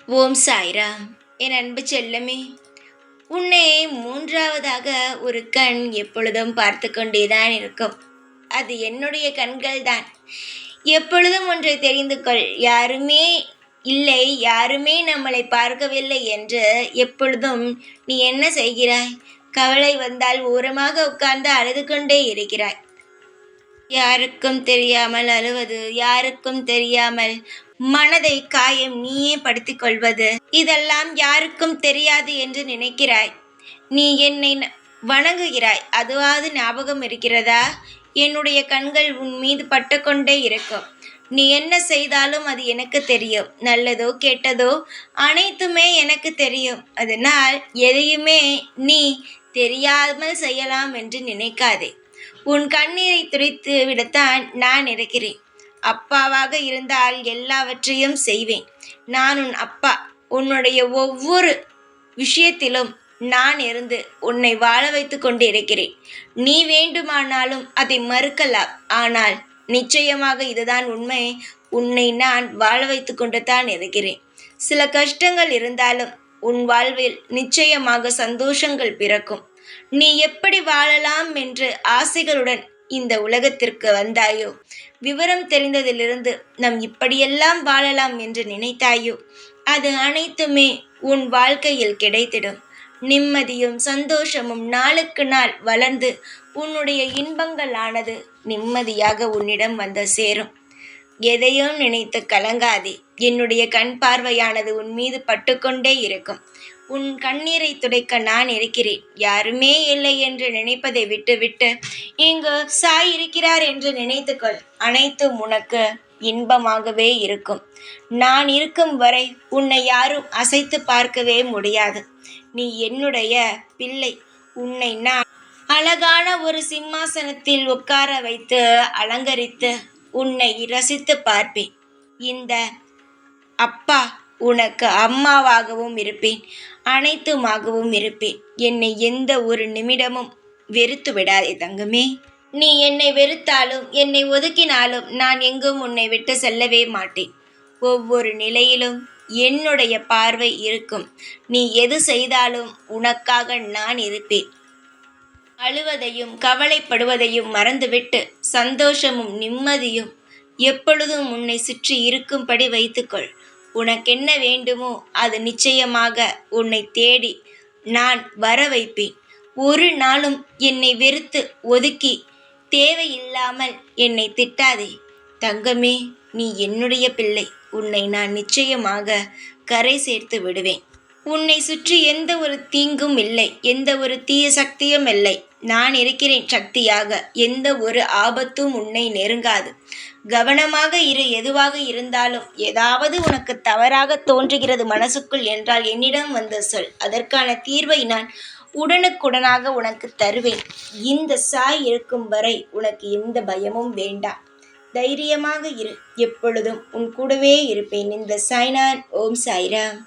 ஓம் சாய்ராம். என் அன்பு செல்லமே, உன்னை மூன்றாவதாக ஒரு கண் எப்பொழுதும் பார்த்து கொண்டேதான் இருக்கும். அது என்னுடைய கண்கள் தான். எப்பொழுதும் ஒன்றை தெரிந்து கொள், யாருமே இல்லை, யாருமே நம்மளை பார்க்கவில்லை என்று எப்பொழுதும் நீ என்ன செய்கிறாய்? கவலை வந்தால் ஓரமாக உட்கார்ந்து அழுது கொண்டே இருக்கிறாய். யாருக்கும் தெரியாமல் அழுவது, யாருக்கும் தெரியாமல் மனதை காயம் நீயே படுத்திக் கொள்வது, இதெல்லாம் யாருக்கும் தெரியாது என்று நினைக்கிறாய். நீ என்னை வணங்குகிறாய், அதுவாது ஞாபகம் இருக்கிறதா? என்னுடைய கண்கள் உன் மீது பட்டுக்கொண்டே இருக்கும். நீ என்ன செய்தாலும் அது எனக்கு தெரியும். நல்லதோ கெட்டதோ அனைத்துமே எனக்கு தெரியும். அதனால் எதையுமே நீ தெரியாமல் செய்யலாம் என்று நினைக்காதே. உன் கண்ணீரை துடைத்து விடத்தான் நான் இருக்கிறேன். அப்பாவாக இருந்தால் எல்லாவற்றையும் செய்வேன். நான் உன் அப்பா. உன்னுடைய ஒவ்வொரு விஷயத்திலும் நான் இருந்து உன்னை வாழ வைத்து கொண்டு இருக்கிறேன். நீ வேண்டுமானாலும் அதை மறுக்கலாம், ஆனால் நிச்சயமாக இதுதான் உண்மை. உன்னை நான் வாழ வைத்து கொண்டு தான் இருக்கிறேன். சில கஷ்டங்கள் இருந்தாலும் உன் வாழ்வில் நிச்சயமாக சந்தோஷங்கள் பிறக்கும். நீ எப்படி வாழலாம் என்று ஆசைகளுடன் இந்த உலகத்திற்கு வந்தாயோ, விவரம் தெரிந்ததிலிருந்து நம் இப்படியெல்லாம் வாழலாம் என்று நினைத்தாயோ, அது அனைத்துமே உன் வாழ்க்கையில் கிடைத்திடும். நிம்மதியும் சந்தோஷமும் நாளுக்கு நாள் வளர்ந்து உன்னுடைய இன்பங்களானது நிம்மதியாக உன்னிடம் வந்து சேரும். எதையும் நினைத்து கலங்காதே. என்னுடைய கண் பார்வையானது உன் மீது பட்டுக்கொண்டே இருக்கும். உன் கண்ணீரை துடைக்க நான் இருக்கிறேன். யாருமே இல்லை என்று நினைப்பதை விட்டுவிட்டு இங்கு சாய் இருக்கிறார் என்று நினைத்துக்கொள். அனைத்தும் உனக்கு இன்பமாகவே இருக்கும். நான் இருக்கும் வரை உன்னை யாரும் அசைத்து பார்க்கவே முடியாது. நீ என்னுடைய பிள்ளை. உன்னை நான் அழகான ஒரு சிம்மாசனத்தில் உட்கார வைத்து அலங்கரித்து உன்னை ரசித்து பார்ப்பேன். இந்த அப்பா உனக்கு அம்மாவாகவும் இருப்பேன், அனைத்துமாகவும் இருப்பேன். என்னை எந்த ஒரு நிமிடமும் வெறுத்து விடாதே தங்கமே. நீ என்னை வெறுத்தாலும் என்னை ஒதுக்கினாலும் நான் எங்கும் உன்னை விட்டு செல்லவே மாட்டேன். ஒவ்வொரு நிலையிலும் என்னுடைய பார்வை இருக்கும். நீ எது செய்தாலும் உனக்காக நான் இருப்பேன். அழுவதையும் கவலைப்படுவதையும் மறந்துவிட்டு சந்தோஷமும் நிம்மதியும் எப்பொழுதும் உன்னை சுற்றி இருக்கும்படி வைத்துக்கொள். உனக்கென்ன வேண்டுமோ அது நிச்சயமாக உன்னை தேடி நான் வர வைப்பேன். ஒரு நாளும் என்னை வெறுத்து ஒதுக்கி தேவையில்லாமல் என்னை திட்டாதே தங்கமே. நீ என்னுடைய பிள்ளை. உன்னை நான் நிச்சயமாக கரை சேர்த்து விடுவேன். உன்னை சுற்றி எந்த ஒரு தீங்கும் இல்லை, எந்த ஒரு தீய சக்தியும் இல்லை. நான் இருக்கிறேன் சக்தியாக. எந்த ஒரு ஆபத்தும் உன்னை நெருங்காது. கவனமாக இரு. எதுவாக இருந்தாலும் ஏதாவது உனக்கு தவறாக தோன்றுகிறது மனசுக்குள் என்றால் என்னிடம் வந்து சொல். அதற்கான தீர்வை நான் உடனுக்குடனாக உனக்கு தருவேன். இந்த சாய் இருக்கும் வரை உனக்கு எந்த பயமும் வேண்டாம். தைரியமாக இரு. எப்பொழுதும் உன் கூடவே இருப்பேன். இந்த சாய்நாத். ஓம் சாய்ராம்.